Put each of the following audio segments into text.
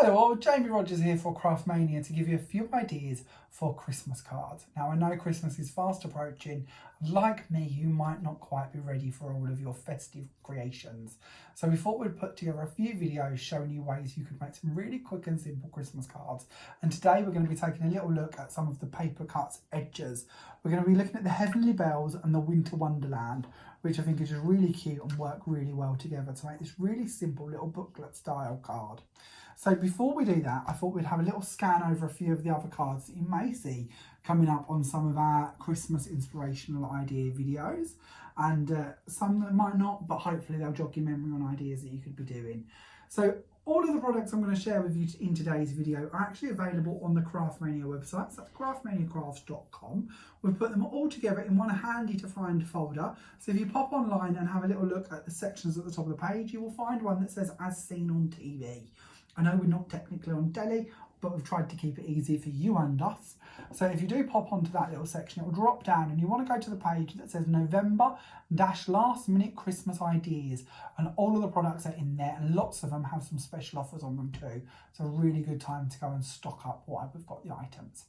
Hello all, Jamie Rogers here for Craftmania to give you a few ideas for Christmas cards. Now I know Christmas is fast approaching. Like me, you might not quite be ready for all of your festive creations. So we thought we'd put together a few videos showing you ways you could make some really quick and simple Christmas cards. And today we're going to be taking a little look at some of the paper cuts edges. We're going to be looking at the Heavenly Bells and the Winter Wonderland, which I think is just really cute and work really well together to make this really simple little booklet style card. So before we do that, I thought we'd have a little scan over a few of the other cards that you may see coming up on some of our Christmas inspirational idea videos, and some that might not, but hopefully they'll jog your memory on ideas that you could be doing. So all of the products I'm going to share with you in today's video are actually available on the Craftmania website, so that's craftmaniacrafts.com. We've put them all together in one handy to find folder. So if you pop online and have a little look at the sections at the top of the page, you will find one that says As Seen on TV. I know we're not technically on telly, but we've tried to keep it easy for you and us. So if you do pop onto that little section, it will drop down and you want to go to the page that says November-last minute Christmas ideas. And all of the products are in there, and lots of them have some special offers on them too. It's a really good time to go and stock up while we've got the items.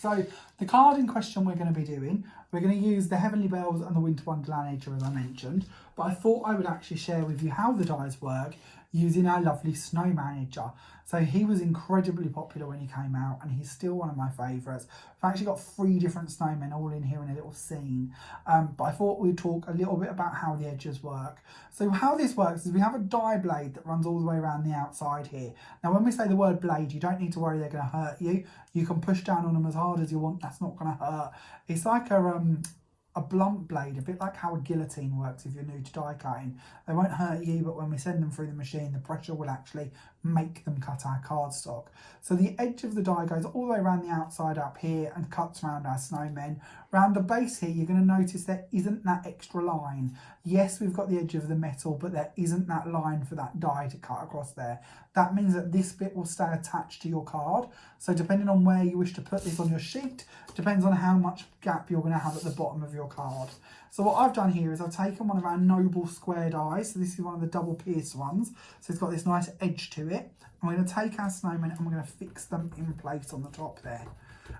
So the card in question we're going to be doing, we're going to use the Heavenly Bells and the Winter Wonderland edger as I mentioned, but I thought I would actually share with you how the dies work using our lovely snowman edger. So he was incredibly popular when he came out, and he's still one of my favourites. I've actually got 3 different snowmen all in here in a little scene, but I thought we'd talk a little bit about how the edges work. So how this works is we have a die blade that runs all the way around the outside here. Now when we say the word blade, you don't need to worry they're going to hurt you. You can push down on them as hard as you want, that's not going to hurt. It's like a blunt blade, a bit like how a guillotine works if you're new to die cutting. They won't hurt you, but when we send them through the machine, the pressure will actually make them cut our cardstock. So the edge of the die goes all the way around the outside up here and cuts around our snowmen. Around the base here, you're going to notice there isn't that extra line. Yes, we've got the edge of the metal, but there isn't that line for that die to cut across there. That means that this bit will stay attached to your card. So depending on where you wish to put this on your sheet, depends on how much gap you're going to have at the bottom of your card. So what I've done here is I've taken one of our noble square dies. So this is one of the double pierced ones. So it's got this nice edge to it. And we're going to take our snowmen and we're going to fix them in place on the top there.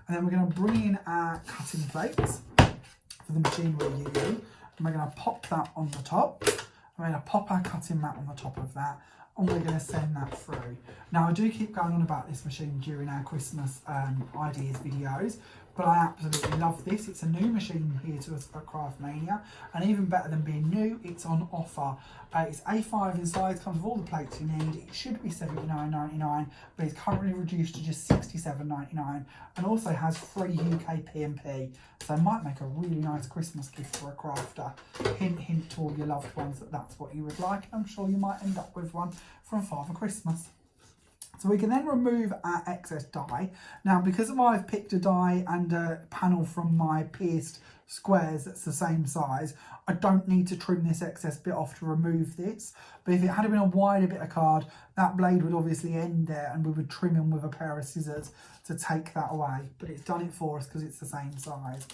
And then we're going to bring in our cutting plates for the machine we're using. And we're going to pop that on the top. I'm going to pop our cutting mat on the top of that, and we're going to send that through. Now I do keep going on about this machine during our Christmas ideas videos, but I absolutely love this. It's a new machine here to us at Craftmania, and even better than being new, it's on offer. It's A5 in size, comes with all the plates you need. It should be $79.99, but it's currently reduced to just $67.99, and also has free U.K P&P. So it might make a really nice Christmas gift for a crafter. Hint, hint to all your loved ones that that's what you would like. I'm sure you might end up with one from Father Christmas. So we can then remove our excess die. Now, because I've picked a die and a panel from my pierced squares that's the same size, I don't need to trim this excess bit off to remove this. But if it had been a wider bit of card, that blade would obviously end there and we would trim in with a pair of scissors to take that away. But it's done it for us because it's the same size.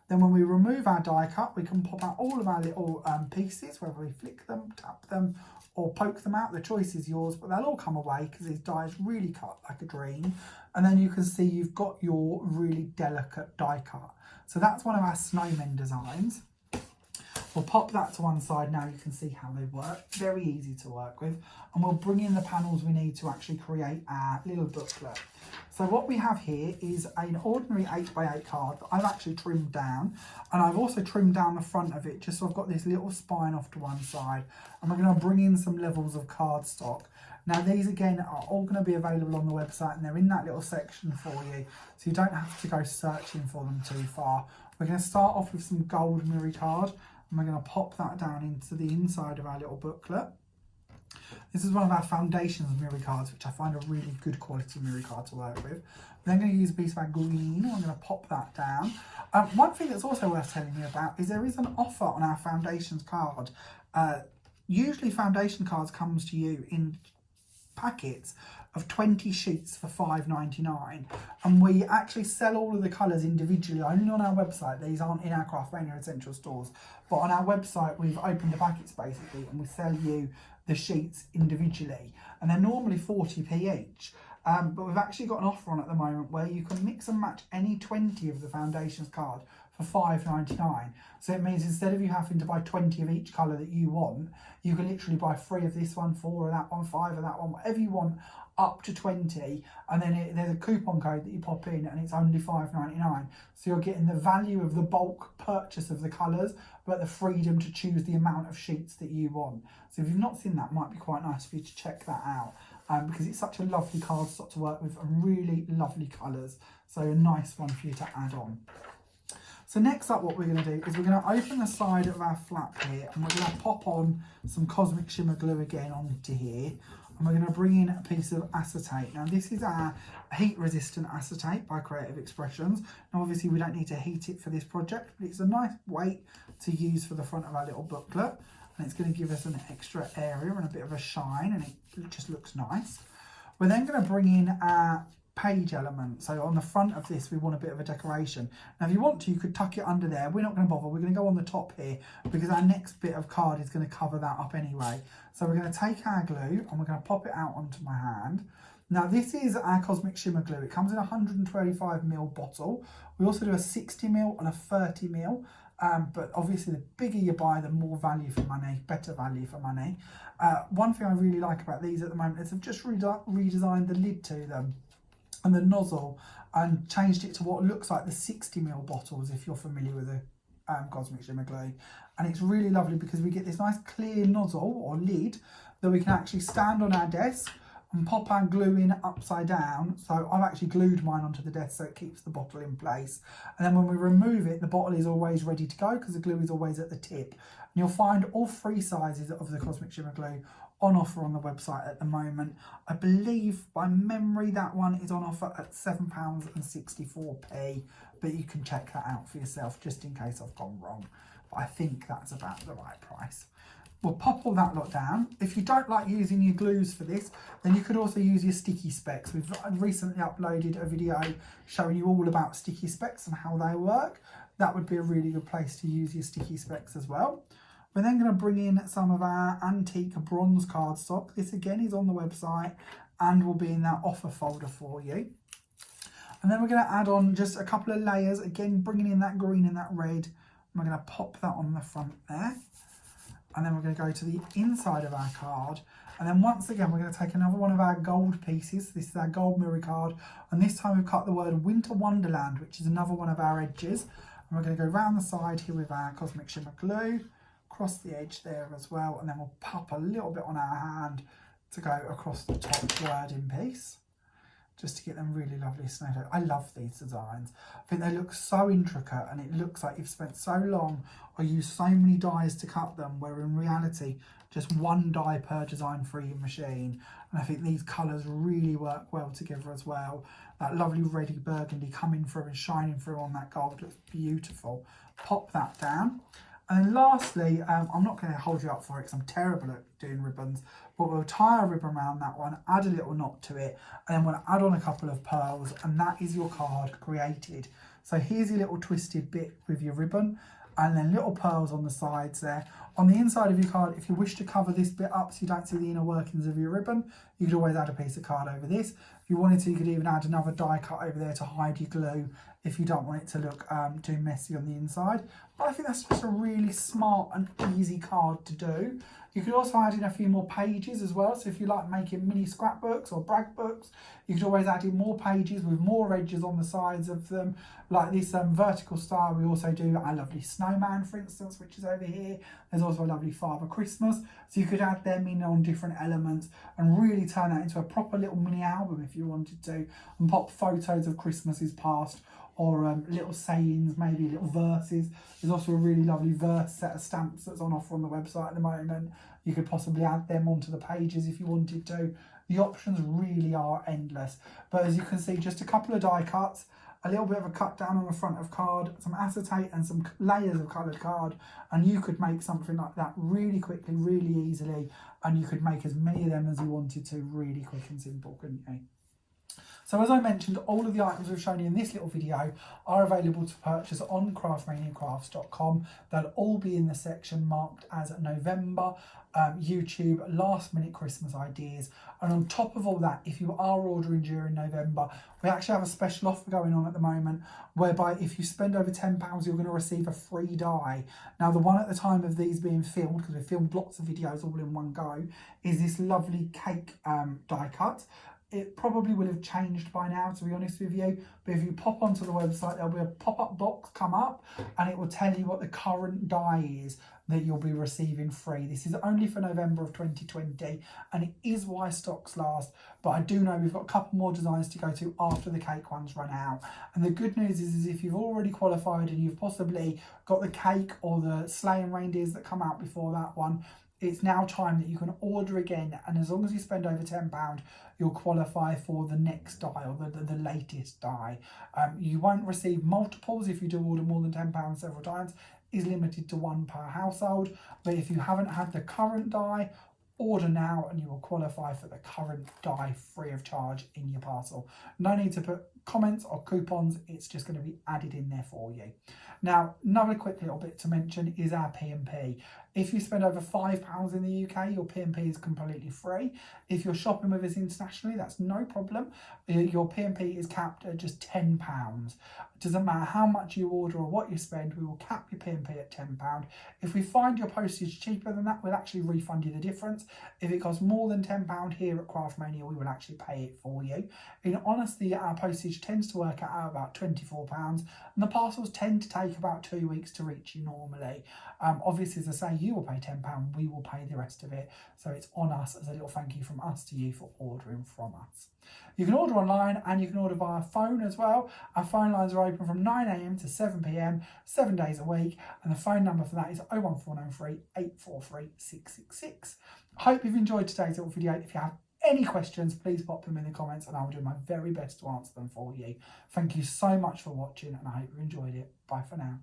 Then when we remove our die cut, we can pop out all of our little pieces, whether we flick them, tap them, or poke them out. The choice is yours, but they'll all come away because these dies really cut like a dream. And then you can see you've got your really delicate die cut. So that's one of our snowmen designs. We'll pop that to one side now. You can see how they work. Very easy to work with. And we'll bring in the panels we need to actually create our little booklet. So what we have here is an ordinary 8x8 card that I've actually trimmed down, and I've also trimmed down the front of it just so I've got this little spine off to one side, and we're going to bring in some levels of cardstock. Now these again are all going to be available on the website, and they're in that little section for you, so you don't have to go searching for them too far. We're going to start off with some gold mirror card, and we're going to pop that down into the inside of our little booklet. This is one of our foundations mirror cards, which I find a really good quality mirror card to work with. We're then going to use a piece of our green, and I'm going to pop that down. One thing that's also worth telling you about is there is an offer on our foundations card. Usually foundation cards comes to you in packets of 20 sheets for £5.99, and we actually sell all of the colours individually only on our website. These aren't in our Craftmania Essential stores, but on our website we've opened the packets basically, and we sell you the sheets individually, and they're normally 40p each. But we've actually got an offer on at the moment where you can mix and match any 20 of the foundations card for £5.99. So it means instead of you having to buy 20 of each colour that you want, you can literally buy 3 of this one, 4 of that one, 5 of that one, whatever you want, up to 20, and then there's a coupon code that you pop in and it's only £5.99. So you're getting the value of the bulk purchase of the colours, but the freedom to choose the amount of sheets that you want. So if you've not seen that, it might be quite nice for you to check that out, because it's such a lovely cardstock to work with and really lovely colours. So a nice one for you to add on. So next up, what we're going to do is we're going to open the side of our flap here, and we're going to pop on some Cosmic Shimmer glue again onto here, and we're going to bring in a piece of acetate. Now this is our heat resistant acetate by Creative Expressions. Now obviously we don't need to heat it for this project, but it's a nice weight to use for the front of our little booklet, and it's going to give us an extra area and a bit of a shine, and it just looks nice. We're then going to bring in our page element. So on the front of this we want a bit of a decoration. Now if you want to, you could tuck it under there. We're not going to bother, we're going to go on the top here because our next bit of card is going to cover that up anyway. So we're going to take our glue and we're going to pop it out onto my hand. Now this is our Cosmic Shimmer glue. It comes in a 125ml bottle. We also do a 60ml and a 30ml. But obviously the bigger you buy, the more value for money, better value for money. One thing I really like about these at the moment is I've just redesigned the lid to them and the nozzle, and changed it to what looks like the 60ml bottles if you're familiar with the Cosmic Shimmer glue. And it's really lovely because we get this nice clear nozzle or lid that we can actually stand on our desk and pop our glue in upside down. So I've actually glued mine onto the desk so it keeps the bottle in place. And then when we remove it, the bottle is always ready to go because the glue is always at the tip. And you'll find all 3 sizes of the Cosmic Shimmer glue on offer on the website at the moment. I believe by memory that one is on offer at £7.64p, but you can check that out for yourself just in case I've gone wrong. But I think that's about the right price. We'll pop all that lot down. If you don't like using your glues for this, then you could also use your sticky specs. We've recently uploaded a video showing you all about sticky specs and how they work. That would be a really good place to use your sticky specs as well. We're then going to bring in some of our antique bronze cardstock. This again is on the website and will be in that offer folder for you. And then we're going to add on just a couple of layers, again bringing in that green and that red. And we're going to pop that on the front there. And then we're going to go to the inside of our card. And then once again, we're going to take another one of our gold pieces. This is our gold mirror card. And this time we've cut the word Winter Wonderland, which is another one of our edges. And we're going to go around the side here with our Cosmic Shimmer glue. Across the edge there as well, and then we'll pop a little bit on our hand to go across the top wording piece, just to get them really lovely snowed out. I love these designs. I think they look so intricate, and it looks like you've spent so long or used so many dies to cut them, where in reality just one die per design for your machine. And I think these colours really work well together as well. That lovely reddy burgundy coming through and shining through on that gold looks beautiful. Pop that down. And lastly, I'm not going to hold you up for it because I'm terrible at doing ribbons, but we'll tie a ribbon around that one, add a little knot to it, and then we'll add on a couple of pearls, and that is your card created. So here's your little twisted bit with your ribbon, and then little pearls on the sides there. On the inside of your card, if you wish to cover this bit up so you don't see the inner workings of your ribbon, you could always add a piece of card over this. If you wanted to, you could even add another die cut over there to hide your glue if you don't want it to look too messy on the inside. But I think that's just a really smart and easy card to do. You could also add in a few more pages as well. So if you like making mini scrapbooks or brag books, you could always add in more pages with more edges on the sides of them. Like this vertical style, we also do a lovely snowman, for instance, which is over here. There's also a lovely Father Christmas. So you could add them in on different elements and really turn that into a proper little mini album if you wanted to, and pop photos of Christmases past, or little sayings, maybe little verses. There's also a really lovely verse set of stamps that's on offer on the website at the moment. You could possibly add them onto the pages if you wanted to. The options really are endless. But as you can see, just a couple of die cuts, a little bit of a cut down on the front of card, some acetate and some layers of coloured card, and you could make something like that really quickly, really easily, and you could make as many of them as you wanted to, really quick and simple, couldn't you? So as I mentioned, all of the items we've shown you in this little video are available to purchase on craftmaniacrafts.com. They'll all be in the section marked as November, YouTube, last minute Christmas ideas. And on top of all that, if you are ordering during November, we actually have a special offer going on at the moment, whereby if you spend over £10, you're going to receive a free die. Now, the one at the time of these being filmed, because we filmed lots of videos all in one go, is this lovely cake die cut. It probably will have changed by now, to be honest with you, but if you pop onto the website, there'll be a pop-up box come up and it will tell you what the current die is that you'll be receiving free. This is only for November of 2020, and it is why stocks last, but I do know we've got a couple more designs to go to after the cake ones run out. And the good news is if you've already qualified and you've possibly got the cake or the sleigh and reindeers that come out before that one, it's now time that you can order again, and as long as you spend over £10, you'll qualify for the next die, or the latest die. You won't receive multiples if you do order more than £10 several times. Is limited to one per household, but if you haven't had the current die, order now and you will qualify for the current die free of charge in your parcel. No need to put comments or coupons, it's just going to be added in there for you. Now, another quick little bit to mention is our P&P. If you spend over £5 in the UK, your P&P is completely free. If you're shopping with us internationally, that's no problem. Your P&P is capped at just £10. It doesn't matter how much you order or what you spend, we will cap your P&P at £10. If we find your postage cheaper than that, we'll actually refund you the difference. If it costs more than £10 here at Craftmania, we will actually pay it for you. In honesty, our postage tends to work out about £24, and the parcels tend to take about 2 weeks to reach you normally. Obviously, as I say, you will pay £10, we will pay the rest of it. So it's on us as a little thank you from us to you for ordering from us. You can order online and you can order via phone as well. Our phone lines are open from 9 AM to 7 PM, 7 days a week. And the phone number for that is 01403 843 666. I hope you've enjoyed today's little video. If you have any questions, please pop them in the comments and I'll do my very best to answer them for you. Thank you so much for watching and I hope you enjoyed it. Bye for now.